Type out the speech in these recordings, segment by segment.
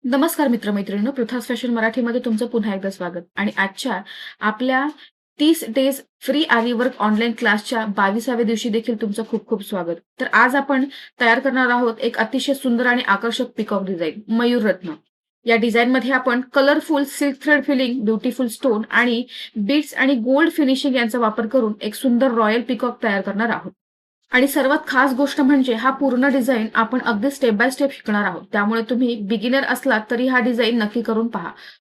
नमस्कार मित्र-मैत्रिणींनो, पृथ्वीज फॅशन मराठीमध्ये तुमचं पुन्हा एकदा स्वागत. आणि आजच्या आपल्या 30 डेज फ्री आरी वर्क ऑनलाईन क्लासच्या 22व्या दिवशी देखील तुमचं खूप खूप स्वागत. तर आज आपण तयार करणार आहोत एक अतिशय सुंदर आणि आकर्षक पिकॉक डिझाइन, मयूररत्न. या डिझाइनमध्ये आपण colourful silk thread filling, beautiful stone आणि बीड्स आणि गोल्ड फिनिशिंग यांचा वापर करून एक सुंदर रॉयल पिकॉक तयार करणार आहोत. आणि सर्वात खास गोष्ट म्हणजे हा पूर्ण डिझाइन आपण अगदी स्टेप बाय स्टेप शिकणार आहोत. त्यामुळे तुम्ही बिगिनर असलात तरी हा डिझाइन नक्की करून पहा.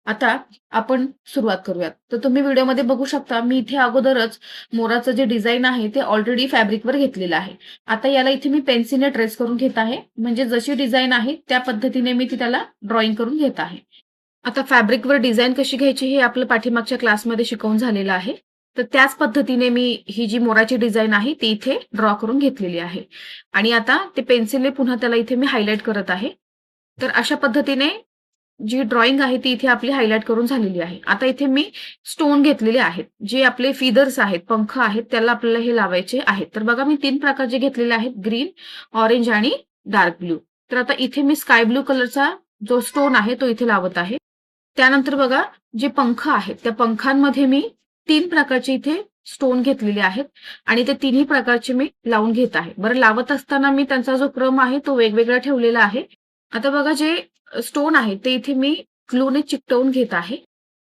आता आपण सुरुवात करूयात. तर तुम्ही व्हिडिओमध्ये बघू शकता, मी इथे अगोदरच मोराचं जे डिझाइन आहे ते ऑलरेडी फॅब्रिकवर घेतलेलं आहे. आता याला इथे मी पेन्सिलने ट्रेस करून घेत आहे. म्हणजे जशी डिझाइन आहे त्या पद्धतीने मी ती त्याला ड्रॉइंग करून घेत आहे. आता फॅब्रिकवर डिझाइन कशी घ्यायची हे आपलं पाठीमागच्या क्लासमध्ये शिकवून झालेलं आहे. तर त्याच पद्धतीने मी ही जी मोराची डिझाइन आहे ती इथे ड्रॉ करून घेतलेली आहे. आणि आता ते पेन्सिलने पुन्हा त्याला इथे मी हायलाइट करत आहे. तर अशा पद्धतीने जी ड्रॉइंग आहे ती इथे आपली हायलाइट करून झालेली आहे. आता इथे मी स्टोन घेतलेले आहेत. जे आपले फिदर्स आहेत, पंख आहेत, त्याला आपल्याला हे लावायचे आहेत. तर बघा, मी 3 प्रकारचे घेतलेले आहेत: ग्रीन, ऑरेंज आणि डार्क ब्लू. तर आता इथे मी स्काय ब्लू कलरचा जो स्टोन आहे तो इथे लावत आहे. त्यानंतर बघा, जे पंख आहेत त्या पंखांमध्ये मी 3 प्रकारचे इथे स्टोन घेतलेले आहेत आणि ते तिन्ही प्रकारचे मी लावून घेत आहे. बरं, लावत असताना मी त्यांचा जो क्रम आहे तो वेगवेगळा ठेवलेला आहे. आता बघा, जे स्टोन आहे ते इथे मी ग्लूने चिकटवून घेत आहे.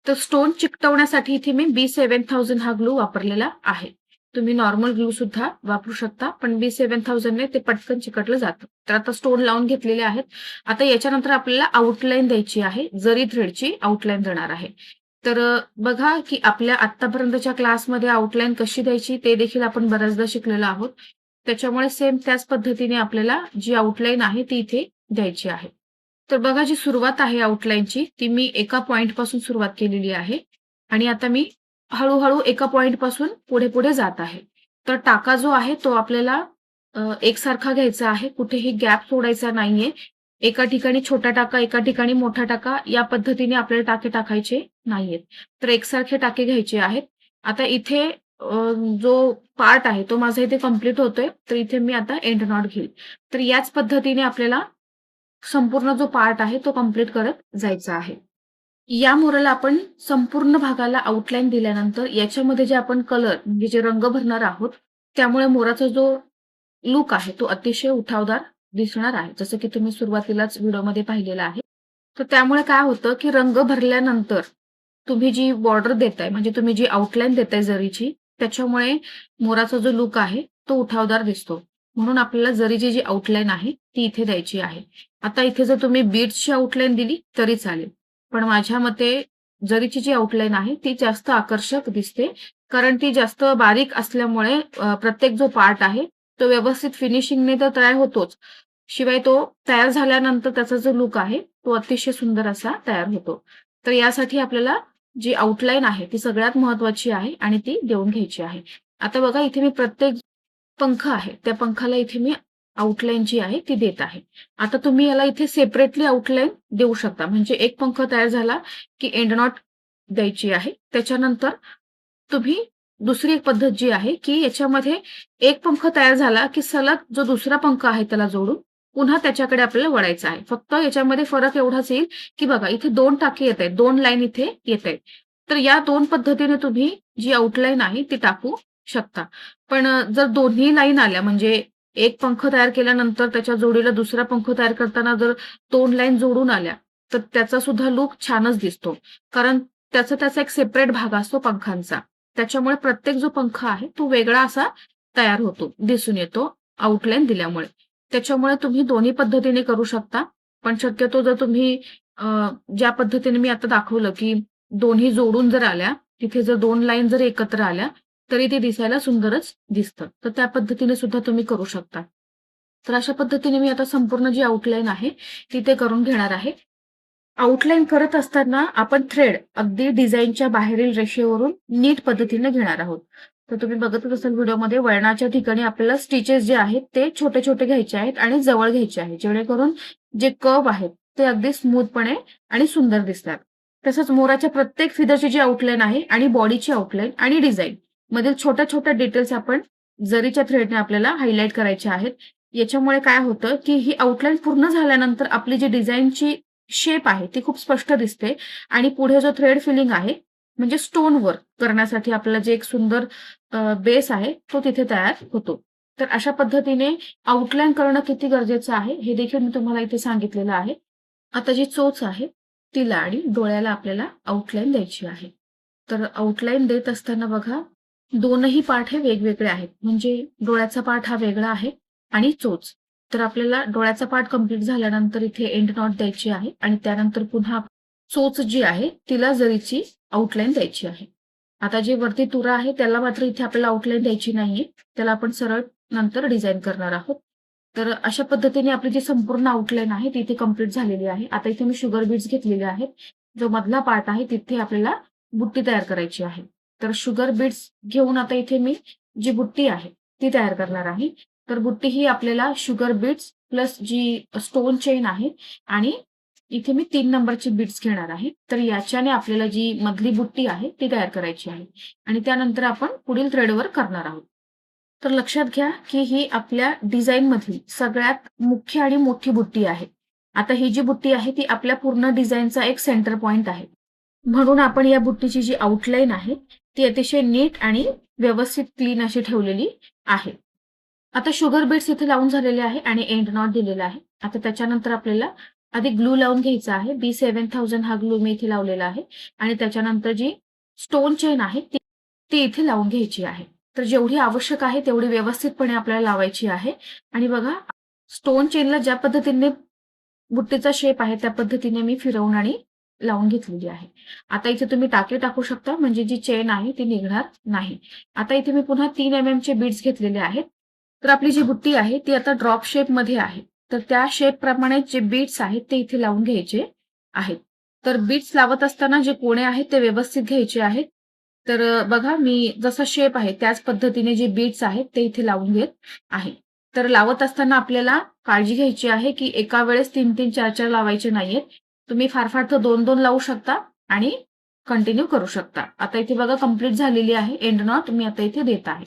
तर स्टोन चिकटवण्यासाठी इथे मी B7000 हा ग्लू वापरलेला आहे. तुम्ही नॉर्मल ग्लू सुद्धा वापरू शकता, पण B7000 ने ते पटकन चिकटलं जातं. तर आता स्टोन लावून घेतलेले आहेत. आता याच्यानंतर आपल्याला आउटलाईन द्यायची आहे. जरी थ्रेडची आउटलाईन देणार आहे. तर बघा की आपल्या आतापर्यंतच्या क्लासमध्ये आउटलाईन कशी द्यायची ते देखील आपण बऱ्याचदा शिकलेलो आहोत. त्याच्यामुळे सेम त्याच पद्धतीने आपल्याला जी आउटलाईन आहे ती इथे द्यायची आहे. तर बघा, जी सुरुवात आहे आउटलाईनची ती मी एका पॉइंट पासून सुरुवात केलेली आहे आणि आता मी हळू एका पॉइंट पासून पुढे जात आहे. तर टाका जो आहे तो आपल्याला एकसारखा घ्यायचा आहे. कुठेही गॅप सोडायचा नाहीये. एका ठिकाणी छोटा टाका, एका ठिकाणी मोठा टाका, या पद्धतीने आपल्याला टाके टाकायचे नाहीयेत. तर एकसारखे टाके घ्यायचे आहेत. आता इथे जो पार्ट आहे तो माझा इथे कंप्लीट होतोय. तर इथे मी आता एंड नॉट घेईल. तर याच पद्धतीने आपल्याला संपूर्ण जो पार्ट आहे तो कंप्लीट करत जायचा आहे. या मोराला आपण संपूर्ण भागाला आउटलाईन दिल्यानंतर याच्यामध्ये जे आपण कलर म्हणजे जे रंग भरणार आहोत, त्यामुळे मोराचा जो लूक आहे तो अतिशय उठावदार दिसणार आहे. जसं की तुम्ही सुरुवातीलाच व्हिडिओमध्ये पाहिलेलं आहे. तर त्यामुळे काय होतं की रंग भरल्यानंतर तुम्ही जी बॉर्डर देताय, म्हणजे तुम्ही जी आउटलाईन देताय जरीची, त्याच्यामुळे मोराचा जो लूक आहे तो उठावदार दिसतो. म्हणून आपल्याला जरीची जी आउटलाईन आहे ती इथे द्यायची आहे. आता इथे जर तुम्ही बीड्सची आउटलाईन दिली तरी चालेल. पण माझ्या मते जरीची जी आउटलाईन आहे ती जास्त आकर्षक दिसते. कारण ती जास्त बारीक असल्यामुळे प्रत्येक जो पार्ट आहे तो व्यवस्थित फिनिशिंगने तर तयार होतोच. शिवाय तो तयार झाल्यानंतर त्याचा जो लूक आहे तो अतिशय सुंदर असा तयार होतो. तर यासाठी आपल्याला जी आउटलाईन आहे ती सगळ्यात महत्वाची आहे आणि ती देऊन घ्यायची आहे. आता बघा, इथे मी प्रत्येक पंख आहे त्या पंखाला इथे मी आउटलाईन जी आहे ती देत आहे. आता तुम्ही याला इथे सेपरेटली आउटलाईन देऊ शकता. म्हणजे एक पंख तयार झाला की एंड नॉट द्यायची आहे. त्याच्यानंतर तुम्ही दुसरी एक पद्धत जी आहे की याच्यामध्ये एक पंख तयार झाला की सलग जो दुसरा पंख आहे त्याला जोडून पुन्हा त्याच्याकडे आपल्याला वळायचं आहे. फक्त याच्यामध्ये फरक एवढाच येईल की बघा, इथे 2 टाके येत आहेत, 2 लाईन इथे येत आहेत. तर या 2 पद्धतीने तुम्ही जी आउटलाईन आहे ती टाकू शकता. पण जर दोन्ही लाईन आल्या, म्हणजे एक पंख तयार केल्यानंतर त्याच्या जोडीला दुसरा पंख तयार करताना जर 2 लाईन जोडून आल्या, तर त्याचा सुद्धा लूक छानच दिसतो. कारण त्याचा एक सेपरेट भाग असतो पंखांचा. त्याच्यामुळे प्रत्येक जो पंख आहे तो वेगळा असा तयार होतो, दिसून येतो आउटलाईन दिल्यामुळे. त्याच्यामुळे तुम्ही दोन्ही पद्धतीने करू शकता. पण शक्यतो जर तुम्ही ज्या पद्धतीने मी आता दाखवलं की दोन्ही जोडून जर आल्या, तिथे जर 2 लाईन जर एकत्र आल्या, तरी ते दिसायला सुंदरच दिसतं. तर त्या पद्धतीने सुद्धा तुम्ही करू शकता. तर अशा पद्धतीने मी आता संपूर्ण जी आउटलाईन आहे ती ते करून घेणार आहे. आउटलाईन करत असताना आपण थ्रेड अगदी डिझाईनच्या बाहेरील रेषेवरून नीट पद्धतीने घेणार आहोत. तर तुम्ही बघतच असाल व्हिडिओमध्ये, वळणाच्या ठिकाणी आपल्याला स्टिचेस जे आहेत ते छोटे छोटे घ्यायचे आहेत आणि जवळ घ्यायचे आहेत, जेणेकरून जे कर्व आहेत ते अगदी स्मूथपणे आणि सुंदर दिसतात. तसंच मोराच्या प्रत्येक फिदरची जी आउटलाईन आहे आणि बॉडीची आउटलाईन आणि डिझाईन मधील छोट्या छोट्या डिटेल्स आपण जरीच्या थ्रेडने आपल्याला हायलाइट करायचे आहेत. याच्यामुळे काय होतं की ही आउटलाईन पूर्ण झाल्यानंतर आपली जी डिझाईनची शेप आहे ती खूप स्पष्ट दिसते आणि पुढे जो थ्रेड फिलिंग आहे, म्हणजे स्टोन वर्क करण्यासाठी आपल्याला जे एक सुंदर बेस आहे, तो तिथे तयार होतो. तर अशा पद्धतीने आउटलाईन करणं किती गरजेचं आहे, हे देखील मी तुम्हाला इथे सांगितलेलं आहे. आता जी चोच आहे, तिला आणि डोळ्याला आपल्याला आउटलाईन द्यायची आहे. तर आउटलाईन देत असताना बघा, दोनही पार्ट हे वेगवेगळे आहेत. म्हणजे डोळ्याचा पार्ट हा वेगळा आहे आणि चोच. तर आपल्याला डोळ्याचा पार्ट कंप्लीट झाल्यानंतर इथे एंड नॉट द्यायची आहे आणि त्यानंतर पुन्हा चोच जी आहे, तिला जरीची आउटलाईन द्यायची आहे. आता जे वरती तुरा आहे, त्याला मात्र इथे आपल्याला आउटलाईन द्यायची नाहीये. त्याला आपण सरळ नंतर डिझाइन करणार आहोत. तर अशा पद्धतीने आपली जी संपूर्ण आउटलाईन आहे, ती इथे कंप्लीट झालेली आहे. आता इथे मी शुगर बीड्स घेतलेले आहेत. जो मधला पार्ट आहे, तिथे आपल्याला बुट्टी तयार करायची आहे. तर शुगर बीड्स घेऊन आता इथे मी जी बुट्टी आहे, ती तयार करणार आहे. तर बुट्टी ही आपल्याला शुगर बीड्स प्लस जी स्टोन चेन आहे आणि इथे मी 3 नंबरची बीड्स घेणार आहे. तर याच्याने आपल्याला जी मधली बुट्टी आहे, ती तयार करायची आहे आणि त्यानंतर आपण पुढील थ्रेडवर करणार आहोत. तर लक्षात घ्या, की ही आपल्या डिझाईनमधली सगळ्यात मुख्य आणि मोठी बुट्टी आहे. आता ही जी बुट्टी आहे, ती आपल्या पूर्ण डिझाईनचा एक सेंटर पॉइंट आहे. म्हणून आपण या बुट्टीची जी आउटलाईन आहे, ती अतिशय नीट आणि व्यवस्थित क्लीन अशी ठेवलेली आहे. आता शुगर बीड्स इथे लावून झालेले आहे आणि एंड नॉट दिलेला आहे. आता त्याच्यानंतर आपल्याला आधी ग्लू लावून घ्यायचा आहे. B7000 हा ग्लू मी इथे लावलेला आहे आणि त्याच्यानंतर जी स्टोन चेन आहे ती ती इथे लावून घ्यायची आहे. तर जेवढी आवश्यक आहे तेवढी व्यवस्थितपणे आपल्याला लावायची आहे आणि बघा स्टोन चेनला ज्या पद्धतीने बुट्टीचा शेप आहे त्या पद्धतीने मी फिरवून आणि लावून घेतलेली आहे. आता इथे तुम्ही टाके टाकू शकता म्हणजे जी चेन आहे ती निघणार नाही. आता इथे मी पुन्हा 3 चे बीड्स घेतलेले आहेत. तर आपली जी बुट्टी आहे ती आता ड्रॉप शेपमध्ये आहे. तर त्या शेपप्रमाणे जे बीड्स आहेत ते इथे लावून घ्यायचे आहेत. तर बीड्स लावत असताना जे कोणे आहेत ते व्यवस्थित घ्यायचे आहेत. तर बघा मी जसा शेप आहे त्याच पद्धतीने जे बीड्स आहेत ते इथे लावून घेत आहे. तर लावत असताना आपल्याला काळजी घ्यायची आहे, की एका वेळेस 3-3, 4-4 लावायचे नाहीयेत. तुम्ही फार तर 2-2 लावू शकता आणि कंटिन्यू करू शकता. आता इथे बघा कंप्लीट झालेली आहे एंड नॉट मी आता इथे देत आहे.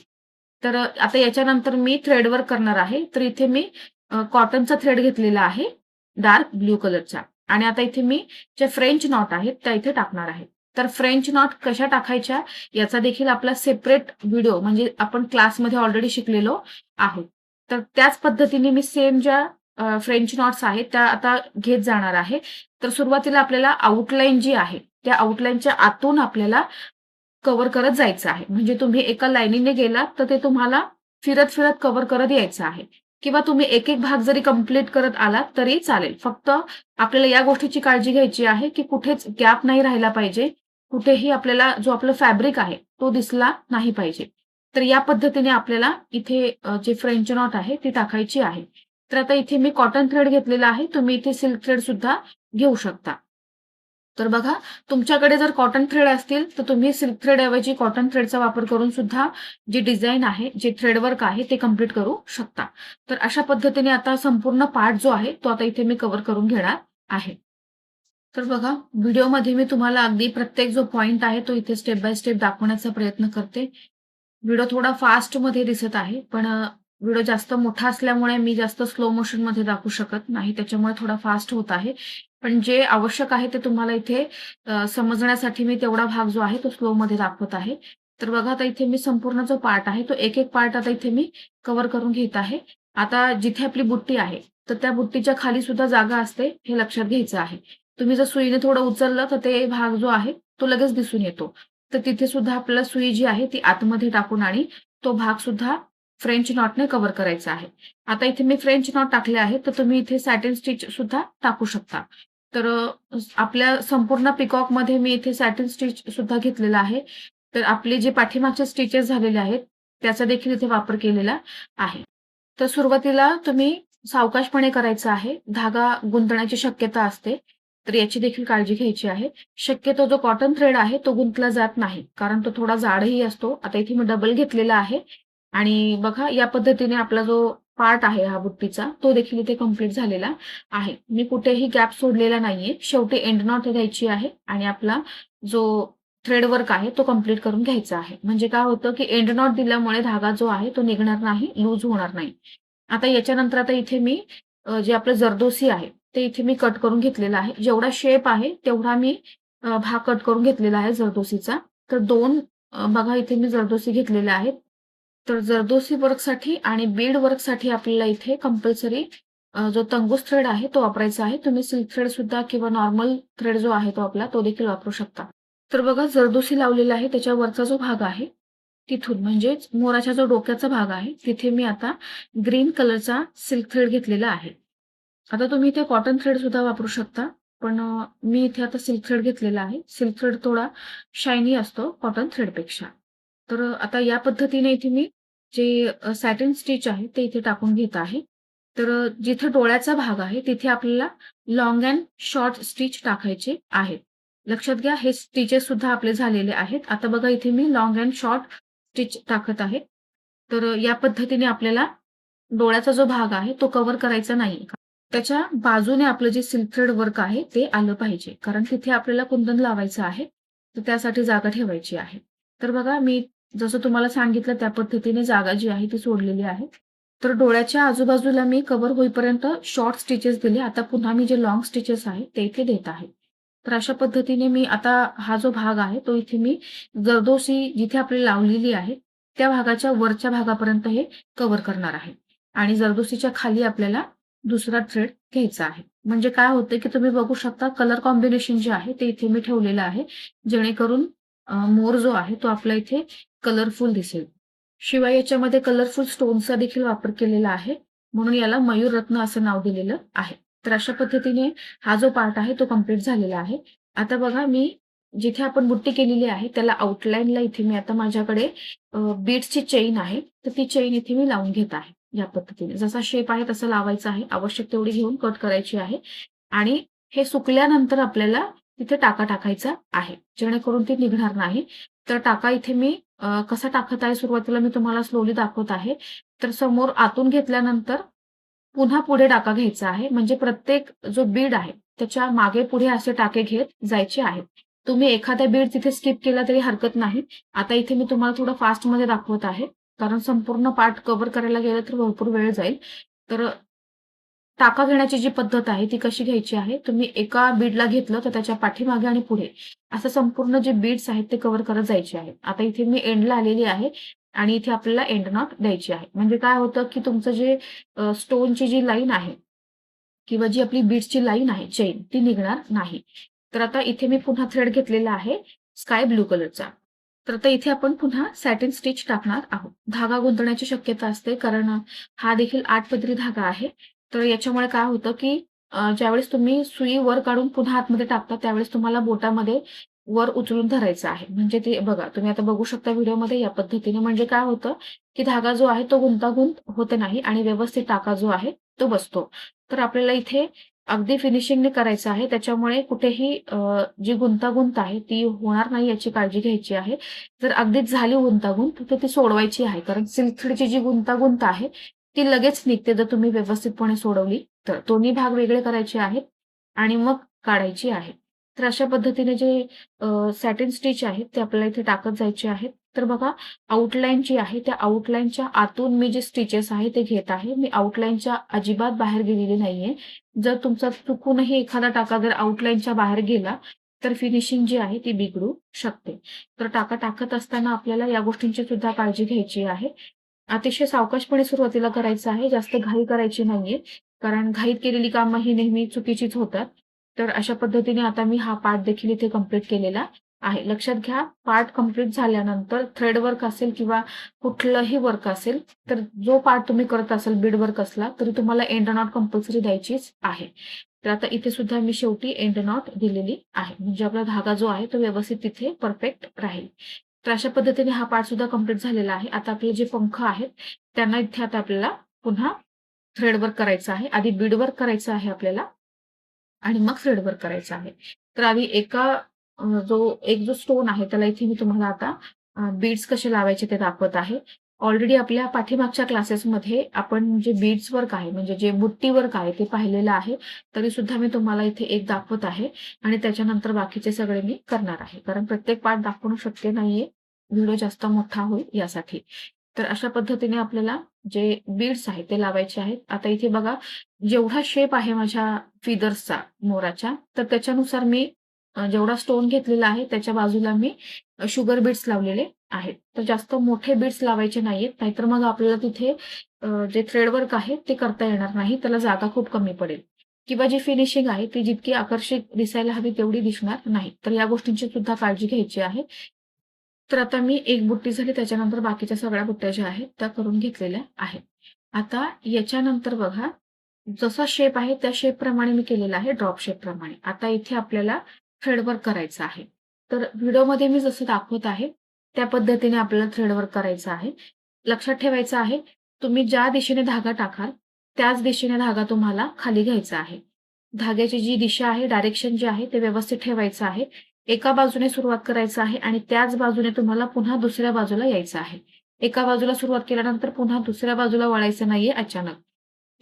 तर आता याच्यानंतर मी थ्रेड वर्क करणार आहे. तर इथे मी कॉटनचा थ्रेड घेतलेला आहे, डार्क ब्लू कलरचा आणि आता इथे मी ज्या फ्रेंच नॉट आहेत त्या इथे टाकणार आहे. तर फ्रेंच नॉट कशा टाकायच्या याचा देखील आपला सेपरेट व्हिडिओ म्हणजे आपण क्लासमध्ये ऑलरेडी शिकलेलो आहोत. तर त्याच पद्धतीने मी सेम ज्या फ्रेंच नॉट्स आहेत त्या आता घेत जाणार आहे. तर सुरुवातीला आपल्याला आउटलाईन जी आहे, त्या आउटलाईनच्या आतून आपल्याला कव्हर करत जायचं आहे. म्हणजे तुम्ही एका लाईनीने गेलात, तर ते तुम्हाला फिरत-फिरत कव्हर करत यायचं आहे किंवा तुम्ही एक-एक भाग जरी कंप्लीट करत आलात तरी चालेल. फक्त आपल्याला या गोष्टीची काळजी घ्यायची आहे, की कुठेच गॅप नाही राहिला पाहिजे. कुठेही आपल्याला जो आपलं फॅब्रिक आहे, तो दिसला नाही पाहिजे. तर या पद्धतीने आपल्याला इथे जे फ्रेंच नॉट आहे ती टाकायची आहे. तर आता इथे मी कॉटन थ्रेड घेतलेला आहे. तुम्ही इथे सिल्क थ्रेड सुद्धा घेऊ शकता. तर बघा, तुमच्याकडे जर कॉटन थ्रेड असतील, तर तुम्ही सिल्क थ्रेड ऐवजी कॉटन थ्रेडचा वापर करून सुद्धा जी डिझाइन आहे, जे थ्रेड वर्क आहे, ते कंप्लीट करू शकता. तर अशा पद्धतीने आता संपूर्ण पार्ट जो आहे, तो आता इथे मी कव्हर करून घेणार आहे. तर बघा, व्हिडिओमध्ये मी तुम्हाला अगदी प्रत्येक जो पॉइंट आहे, तो इथे स्टेप बाय स्टेप दाखवण्याचा प्रयत्न करते. व्हिडिओ थोडा फास्टमध्ये दिसत आहे, पण व्हिडिओ जास्त मोठा असल्यामुळे मी जास्त स्लो मोशनमध्ये दाखवू शकत नाही. त्याच्यामुळे थोडा फास्ट होत आहे. पण जे आवश्यक आहे ते तुम्हाला इथे समजण्यासाठी मी तेवढा भाग जो आहे तो स्लोमध्ये दाखवत आहे. तर बघा आता इथे मी संपूर्ण जो पार्ट आहे तो एक-एक पार्ट आता इथे मी कव्हर करून घेत आहे. आता जिथे आपली बुट्टी आहे, तर त्या बुट्टीच्या खाली सुद्धा जागा असते हे लक्षात घ्यायचं आहे. तुम्ही जर सुईने थोडं उचललं तर ते भाग जो आहे तो लगेच दिसून येतो. तर तिथे सुद्धा आपल्याला सुई जी आहे ती आतमध्ये टाकून आणि तो भाग सुद्धा फ्रेंच नॉटने कव्हर करायचा आहे. आता इथे मी फ्रेंच नॉट टाकले आहे, तर तुम्ही इथे सॅटिन स्टिच सुद्धा टाकू शकता. तर आपल्या संपूर्ण पिकॉकमध्ये मी इथे सॅटिन स्टिच सुद्धा घेतलेला आहे. तर आपले जे पाठीमागचे स्टिचेस झालेले आहेत, त्याचा देखील इथे वापर केलेला आहे. तर सुरुवातीला तुम्ही सावकाशपणे करायचं आहे. धागा गुंतण्याची शक्यता असते. तर याची देखील काळजी घ्यायची आहे. शक्यतो जो कॉटन थ्रेड आहे तो गुंतला जात नाही. कारण तो थोडा जाडही असतो. आता इथे मी डबल घेतलेला आहे आणि बघा या पद्धतीने आपला जो पार्ट आहे हा बुट्टीचा, तो देखील इथे कंप्लीट झालेला आहे. मी कुठेही गॅप सोडलेला नाहीये. शेवटी एंड नॉट द्यायची आहे आणि आपला जो थ्रेड वर्क आहे तो कंप्लीट करून घ्यायचा आहे. म्हणजे काय होतं, की एंड नॉट दिल्यामुळे धागा जो आहे तो निघणार नाही, लूज होणार नाही. आता याच्यानंतर आता इथे मी जे आपलं जरदोसी आहे, ते इथे मी कट करून घेतलेला आहे. जेवढा शेप आहे तेवढा मी भाग कट करून घेतलेला आहे जरदोसीचा. तर 2 बघा इथे मी जरदोसी घेतलेल्या आहेत. तर जरदोसी वर्कसाठी आणि बीड वर्कसाठी आपल्याला इथे कंपल्सरी जो तंगूस थ्रेड आहे तो वापरायचा आहे. तुम्ही सिल्क थ्रेड सुद्धा किंवा नॉर्मल थ्रेड जो आहे तो आपला तो देखील वापरू शकता. तर बघा जरदोसी लावलेला आहे त्याच्या वरचा जो भाग आहे तिथून म्हणजेच मोराच्या जो डोक्याचा भाग आहे तिथे मी आता ग्रीन कलरचा सिल्क थ्रेड घेतलेला आहे. आता तुम्ही इथे कॉटन थ्रेड सुद्धा वापरू शकता. पण मी इथे आता सिल्क थ्रेड घेतलेला आहे. सिल्क थ्रेड थोडा शायनी असतो कॉटन थ्रेडपेक्षा. तर आता या पद्धतीने इथे मी जे सॅटिन स्टिच आहे ते इथे टाकून घेत आहे. तर जिथे डोळ्याचा भाग आहे तिथे आपल्याला लाँग अँड शॉर्ट स्टिच टाकायचे आहेत. लक्षात घ्या हे स्टिचेस सुद्धा आपले झालेले आहेत. आता बघा इथे मी लाँग अँड शॉर्ट स्टिच टाकत आहे. तर या पद्धतीने आपल्याला डोळ्याचा जो भाग आहे तो कव्हर करायचा नाहीये. त्याच्या बाजूने आपलं जे सिल्क थ्रेड वर्क आहे ते आलं पाहिजे. कारण तिथे आपल्याला कुंदन लावायचं आहे. तर त्यासाठी जागा ठेवायची आहे. तर बघा मी जसं तुम्हाला सांगितलं त्या पद्धतीने जागा जी आहे ती सोडलेली आहे. तर डोळ्याच्या आजूबाजूला मी कव्हर होईपर्यंत शॉर्ट स्टिचेस दिले. आता पुन्हा मी जे लाँग स्टिचेस आहेत ते इथे देत आहे. तर अशा पद्धतीने मी आता हा जो भाग आहे तो इथे मी जरदोसी जिथे आपली लावलेली आहे त्या भागाच्या वरच्या भागापर्यंत हे कव्हर करणार आहे. आणि जरदोसीच्या खाली आपल्याला दुसरा थ्रेड घ्यायचा आहे. म्हणजे काय होतं की तुम्ही बघू शकता कलर कॉम्बिनेशन जे आहे ते इथे मी ठेवलेलं आहे. जेणेकरून मोर जो आहे तो आपला इथे कलरफुल दिसेल. शिवाय याच्यामध्ये कलरफुल स्टोन्सचा देखील वापर केलेला आहे. म्हणून याला मयूररत्न असं नाव दिलेलं आहे. तर अशा पद्धतीने हा जो पार्ट आहे तो कंप्लीट झालेला आहे. आता बघा मी जिथे आपण बुट्टी केलेली आहे त्याला आउटलाईनला इथे मी आता माझ्याकडे बीड्सची चेन आहे. तर ती चेन इथे मी लावून घेत आहे. या पद्धतीने जसा शेप आहे तसा लावायचा आहे. आवश्यक तेवढी घेऊन कट करायची आहे. आणि हे सुकल्यानंतर आपल्याला तिथे टाका टाकायचा आहे. जेणेकरून ती निघणार नाही. तर टाका इथे मी कसा टाकत आहे सुरुवातीला मी तुम्हाला स्लोली दाखवत आहे. तर समोर आतून घेतल्यानंतर पुन्हा पुढे टाका घ्यायचा आहे. म्हणजे प्रत्येक जो बीड आहे त्याच्या मागे पुढे असे टाके घेत जायचे आहेत. तुम्ही एखादा बीड तिथे स्किप केला तरी हरकत नाही. आता इथे मी तुम्हाला थोडं फास्टमध्ये दाखवत आहे. कारण संपूर्ण पार्ट कव्हर करायला गेलं तर भरपूर वेळ जाईल. तर टाका घेण्याची जी पद्धत आहे ती कशी घ्यायची आहे, तुम्ही एका बीडला घेतलं तर त्याच्या पाठीमागे आणि पुढे असं संपूर्ण जे बीड्स आहेत ते कव्हर करत जायचे आहेत. आता इथे मी एंडला आलेली आहे आणि इथे आपल्याला एंड नॉट द्यायची आहे. म्हणजे काय होतं की तुमचं जे स्टोनची जी लाईन आहे किंवा जी आपली बीड्सची लाईन आहे चेन ती निघणार नाही. तर आता इथे मी पुन्हा थ्रेड घेतलेला आहे स्काय ब्लू कलरचा. तर आता इथे आपण पुन्हा सॅटिन स्टिच टाकणार आहोत. धागा गुंतण्याची शक्यता असते कारण हा देखील 8 पदरी धागा आहे. तर याच्यामुळे काय होतं की ज्यावेळेस तुम्ही सुई वर काढून पुन्हा आतमध्ये टाकता त्यावेळेस तुम्हाला बोटामध्ये वर उचलून धरायचं आहे. म्हणजे ते बघा तुम्ही आता बघू शकता व्हिडिओमध्ये या पद्धतीने. म्हणजे काय होतं की धागा जो आहे तो गुंतागुंत होत नाही आणि व्यवस्थित टाका जो आहे तो बसतो. तर आपल्याला इथे अगदी फिनिशिंगने करायचं आहे. त्याच्यामुळे कुठेही जी गुंतागुंत आहे ती होणार नाही याची काळजी घ्यायची आहे. जर अगदीच झाली गुंतागुंत तर ती सोडवायची आहे. कारण सिल्क थ्रेडची जी गुंतागुंत आहे ती लगेच निघते जर तुम्ही व्यवस्थितपणे सोडवली तर. दोन्ही भाग वेगळे करायचे आहेत आणि मग काढायची आहे. तर अशा पद्धतीने जे सॅटिन स्टिच आहेत ते आपल्याला इथे टाकत जायचे आहेत. तर बघा आउटलाईन जी आहे त्या आउटलाईनच्या आतून मी जे स्टिचेस आहे ते घेत आहे. मी आउटलाईनच्या अजिबात बाहेर गेलेली नाहीये. जर तुमचा चुकूनही एखादा टाका जर आउटलाईनच्या बाहेर गेला तर फिनिशिंग जी आहे ती बिघडू शकते. तर टाका टाकत असताना आपल्याला या गोष्टींची सुद्धा काळजी घ्यायची आहे. अतिशय सावकाशपणे सुरुवातीला करायचं आहे. जास्त घाई करायची नाहीये. कारण घाईत केलेली कामं ही नेहमी चुकीचीच होतात. तर अशा पद्धतीने आता मी हा पार्ट देखील इथे कंप्लीट केलेला आहे. लक्षात घ्या पार्ट कंप्लीट झाल्यानंतर थ्रेड वर्क असेल किंवा कुठलंही वर्क असेल तर जो पार्ट तुम्ही करत असाल बीड वर्क असला तरी तुम्हाला एंड नॉट कंपल्सरी द्यायचीच आहे. तर आता इथे सुद्धा मी शेवटी एंड नॉट दिलेली आहे. म्हणजे आपला धागा जो आहे तो व्यवस्थित तिथे परफेक्ट राहील. तर अशा पद्धतीने हा पार्ट सुद्धा कंप्लीट झालेला आहे. आता आपले जे पंख आहेत त्यांना इथे आता आपल्याला पुन्हा थ्रेड वर्क करायचं आहे. आधी बीड वर्क करायचं आहे आपल्याला आणि मग थ्रेड वर्क करायचं आहे. तर आधी एक जो स्टोन आहे त्याला इथे मी तुम्हाला आता बीड्स कसे लावायचे ते दाखवत आहे. ऑलरेडी आपल्या पाठीमागच्या क्लासेसमध्ये आपण जे बीड्स वर्क आहे म्हणजे जे बुट्टी वर्क आहे ते पाहिलेलं आहे. तरी सुद्धा मी तुम्हाला इथे एक दाखवत आहे आणि त्याच्यानंतर बाकीचे सगळे मी करणार आहे. कारण प्रत्येक पार्ट दाखवणं शक्य नाहीये. व्हिडिओ जास्त मोठा होईल यासाठी. तर अशा पद्धतीने आपल्याला जे बीड्स आहेत ते लावायचे आहेत. आता इथे बघा जेवढा शेप आहे माझ्या फिदर्सचा मोराच्या, तर त्याच्यानुसार मी जेवढा स्टोन घेतलेला आहे त्याच्या बाजूला मी शुगर बीड्स लावलेले आहेत. तर जास्त मोठे बीड्स लावायचे नाहीयेत, नाहीतर मग आपल्याला तिथे जे थ्रेड वर्क आहे ते करता येणार नाही. त्याला जागा खूप कमी पडेल किंवा जी फिनिशिंग आहे ती जितकी आकर्षक दिसायला हवी तेवढी दिसणार नाही. तर या गोष्टींची सुद्धा काळजी घ्यायची आहे. तर आता मी एक बुट्टी झाली त्याच्यानंतर बाकीच्या सगळ्या बुट्ट्या ज्या आहेत त्या करून घेतलेल्या आहेत. आता याच्यानंतर बघा, जसा शेप आहे त्या शेपप्रमाणे मी केलेला आहे ड्रॉप शेपप्रमाणे. आता इथे आपल्याला थ्रेडवर्क करायचं आहे. तर व्हिडिओमध्ये मी जसं दाखवत आहे, त्या पद्धतीने आपल्याला थ्रेडवर्क करायचं आहे. लक्षात ठेवायचं आहे, तुम्ही ज्या दिशेने धागा टाकाल, त्याच दिशेने धागा तुम्हाला खाली घ्यायचा आहे. धाग्याची जी दिशा आहे, डायरेक्शन जे आहे ते व्यवस्थित ठेवायचं आहे. एका बाजूने सुरुवात करायचं आहे आणि त्याच बाजूने तुम्हाला पुन्हा दुसऱ्या बाजूला यायचं आहे. एका बाजूला सुरुवात केल्यानंतर पुन्हा दुसऱ्या बाजूला वळायचं नाहीये अचानक.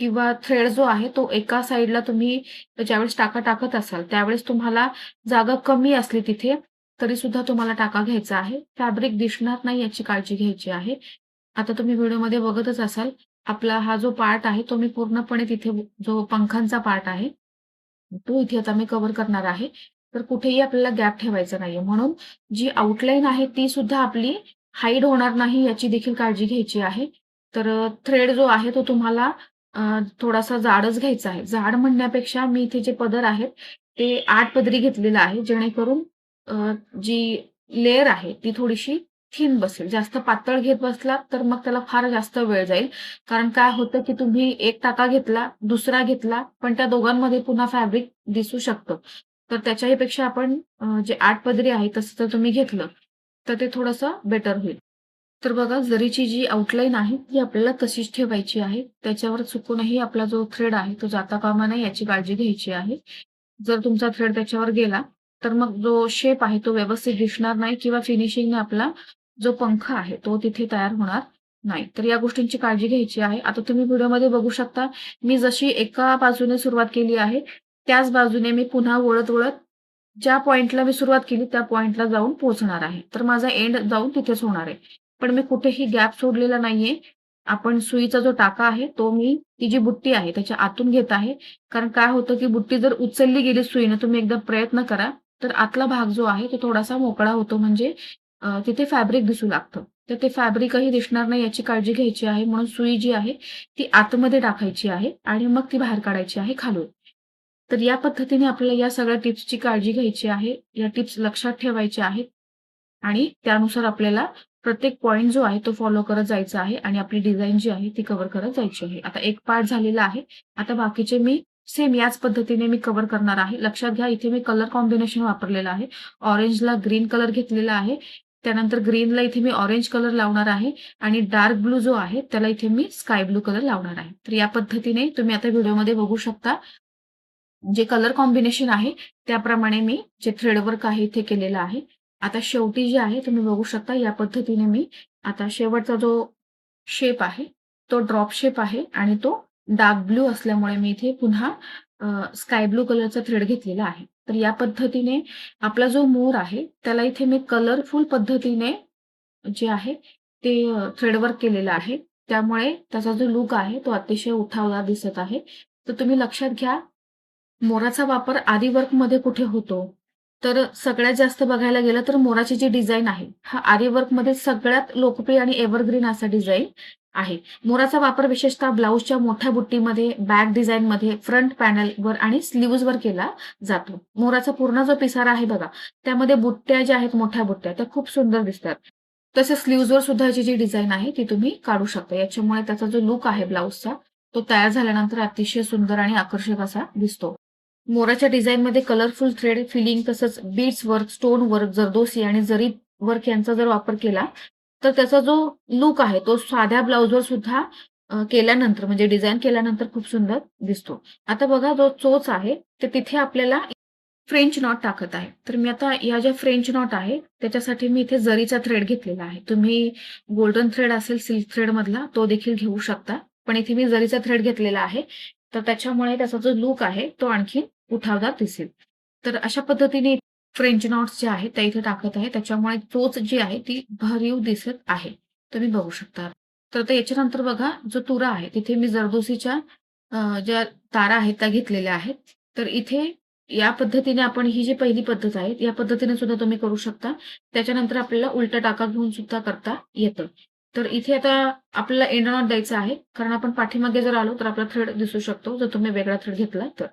किंवा थ्रेड जो आहे तो एका साइडला तुम्ही ज्यावेळेस टाका टाकत असाल, त्यावेळेस तुम्हाला जागा कमी असली तिथे, तरीसुद्धा तुम्हाला टाका घ्यायचा आहे. फॅब्रिक दिसणार नाही याची काळजी घ्यायची आहे. आता तुम्ही व्हिडिओमध्ये बघतच असाल, आपला हा जो पार्ट आहे तो मी पूर्णपणे तिथे जो पंखांचा पार्ट आहे, तो इथे आता मी कव्हर करणार आहे. तर कुठेही आपल्याला गॅप ठेवायचा नाहीये. म्हणून जी आउटलाईन आहे ती सुद्धा आपली हाईड होणार नाही याची देखील काळजी घ्यायची आहे. तर थ्रेड जो आहे तो तुम्हाला थोडासा जाडच घ्यायचा आहे. जाड म्हणण्यापेक्षा मी इथे जे पदर आहेत ते 8 पदरी घेतलेलं आहे. जेणेकरून जी लेयर आहे ती थोडीशी थिन बसेल. जास्त पातळ घेत बसलात तर मग त्याला फार जास्त वेळ जाईल. कारण काय होतं, की तुम्ही एक टाका घेतला, दुसरा घेतला, पण त्या दोघांमध्ये पुन्हा फॅब्रिक दिसू शकतं. तर त्याच्याही पेक्षा आपण जे 8 पदरी आहे तसं जर तुम्ही घेतलं, तर ते थोडंसं बेटर होईल. तर बघा जरीची जी आउटलाईन आहे ती आपल्याला तशीच ठेवायची आहे. त्याच्यावर चुकूनही आपला जो थ्रेड आहे तो जाता कामा नये याची काळजी घ्यायची आहे. जर तुमचा थ्रेड त्याच्यावर गेला, तर मग जो शेप आहे तो व्यवस्थित दिसणार नाही किंवा फिनिशिंगने आपला जो पंख आहे तो तिथे तयार होणार नाही. तर या गोष्टींची काळजी घ्यायची आहे. आता तुम्ही व्हिडिओमध्ये बघू शकता, मी जशी एका बाजूने सुरुवात केली आहे, त्याच बाजूने मी पुन्हा वळत-वळत ज्या पॉइंटला मी सुरुवात केली त्या पॉइंटला जाऊन पोहोचणार आहे. तर माझा एंड जाऊन तिथेच होणार आहे. पण मी कुठेही गॅप सोडलेला नाहीये. आपण सुईचा जो टाका आहे तो मी ती जी बुट्टी आहे त्याच्या आतून घेत आहे. कारण काय होतं, की बुट्टी जर उचलली गेली सुईनं, तुम्ही एकदा प्रयत्न करा, तर आतला भाग जो आहे तो थोडासा मोकळा होतो म्हणजे तिथे फॅब्रिक दिसू लागतं. तर ते फॅब्रिकही दिसणार नाही याची काळजी घ्यायची आहे. म्हणून सुई जी आहे ती आतमध्ये टाकायची आहे आणि मग ती बाहेर काढायची आहे खालून. तर या पद्धतीने आपल्याला या सगळ्या टिप्सची काळजी घ्यायची आहे. या टिप्स लक्षात ठेवायच्या आहेत आणि त्यानुसार आपल्याला प्रत्येक पॉइंट जो आहे तो फॉलो करत जायचा आहे आणि आपली डिझाइन जी आहे ती कव्हर करत जायची आहे. आता एक पार्ट झालेला आहे. आता बाकीचे मी सेम याच पद्धतीने मी कव्हर करणार आहे. लक्षात घ्या इथे मी कलर कॉम्बिनेशन वापरलेलं आहे. ऑरेंजला ग्रीन कलर घेतलेला आहे. त्यानंतर ग्रीनला इथे मी ऑरेंज कलर लावणार आहे आणि डार्क ब्लू जो आहे त्याला इथे मी स्काय ब्लू कलर लावणार आहे. तर या पद्धतीने तुम्ही आता व्हिडिओमध्ये बघू शकता. जे कलर कॉम्बिनेशन आहे, त्याप्रमाणे मी जे थ्रेड वर्क आहे इथे केलेलं आहे. आता शेवटी जे आहे तुम्ही बघू शकता या पद्धतीने मी आता शेवटचा जो शेप आहे, तो ड्रॉप शेप आहे आणि तो डार्क ब्लू असल्यामुळे मी इथे पुन्हा स्काय ब्लू कलरचा थ्रेड घेतलेला आहे. तर या पद्धतीने आपला जो मोर आहे, त्याला इथे मी कलरफुल पद्धतीने जे आहे ते थ्रेड वर्क केलेलं आहे. त्यामुळे त्याचा जो लूक आहे, तो अतिशय उठावदार दिसत आहे. तर तुम्ही लक्षात घ्या मोराचा वापर आरी वर्कमध्ये कुठे होतो? तर सगळ्यात जास्त बघायला गेलं तर मोराची जी डिझाइन आहे, हा आरी वर्कमध्ये सगळ्यात लोकप्रिय आणि एव्हरग्रीन असा डिझाइन आहे. मोराचा वापर विशेषतः ब्लाउजच्या मोठ्या बुट्टीमध्ये, बॅक डिझाइनमध्ये, फ्रंट पॅनलवर आणि स्लीव्हजवर केला जातो. मोराचा पूर्ण जो पिसारा आहे बघा, त्यामध्ये बुट्ट्या ज्या आहेत मोठ्या बुट्ट्या, त्या खूप सुंदर दिसतात. तसेच स्लीव्हजवर सुद्धा याची जी डिझाइन आहे ती तुम्ही काढू शकता. याच्यामुळे त्याचा जो लूक आहे ब्लाउजचा, तो तयार झाल्यानंतर अतिशय सुंदर आणि आकर्षक असा दिसतो. मोराच्या डिझाइनमध्ये कलरफुल थ्रेड, फिलिंग तसंच beads work, stone work, zardozi आणि जरी वर्क यांचा जर वापर केला, तर त्याचा जो लूक आहे तो साध्या ब्लाउजवर सुद्धा केल्यानंतर म्हणजे डिझाइन केल्यानंतर खूप सुंदर दिसतो. आता बघा जो चोच आहे, तर तिथे आपल्याला फ्रेंच नॉट टाकत आहे. तर मी आता या ज्या फ्रेंच नॉट आहे, त्याच्यासाठी मी इथे जरीचा थ्रेड घेतलेला आहे. तुम्ही गोल्डन थ्रेड असेल सिल्क थ्रेडमधला तो देखील घेऊ शकता. पण इथे मी जरीचा थ्रेड घेतलेला आहे. तर त्याच्यामुळे त्याचा जो लूक आहे तो आणखीन उठावदार दिसेल. तर अशा पद्धतीने फ्रेंच नॉट्स जे आहेत त्या इथे टाकत आहे. त्याच्यामुळे चोच जी आहे ती भरीव दिसत आहे. तुम्ही बघू शकता. तर आता याच्यानंतर बघा जो तुरा आहे तिथे मी जरदोसीच्या ज्या तारा आहेत त्या घेतलेल्या आहेत. तर इथे या पद्धतीने आपण ही जी पहिली पद्धत आहे, या पद्धतीने सुद्धा तुम्ही करू शकता. त्याच्यानंतर आपल्याला उलटा टाका घेऊन सुद्धा करता येतं. तर इथे आता आपल्याला एंड नॉट द्यायचा आहे. कारण आपण पाठीमागे जर आलो तर आपला थ्रेड दिसू शकतो, जर तुम्ही वेगळा थ्रेड घेतला तर.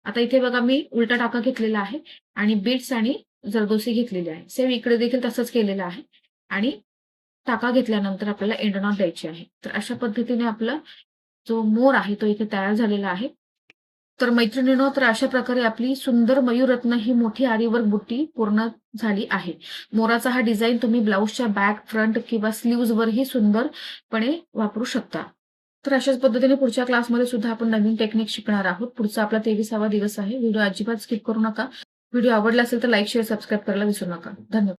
आता इथे बघा मी उलटा टाका घेतलेला आहे आणि बीट्स आणि जरदोसी घेतलेली आहे. सेम इकडे देखील तसंच केलेलं आहे आणि टाका घेतल्यानंतर आपल्याला एंड नॉट द्यायची आहे. तर अशा पद्धतीने आपला जो मोर आहे तो इथे तयार झालेला आहे. तर मैत्रिणींनो, तर अशा प्रकारे आपली सुंदर मयूररत्न ही मोठी आरीवर्क बुट्टी पूर्ण झाली आहे. मोराचा हा डिझाइन तुम्ही ब्लाउजच्या बॅक, फ्रंट किंवा स्लीव्हजवरही सुंदरपणे वापरू शकता. तर अशाच पद्धतीने पुढच्या क्लासमध्ये सुद्धा आपण नवीन टेक्निक शिकणार आहोत. पुढचा आपला 23वा दिवस आहे. व्हिडिओ अजिबात स्किप करू नका. व्हिडिओ आवडला असेल तर लाईक, शेअर, सबस्क्राईब करायला विसरू नका. धन्यवाद.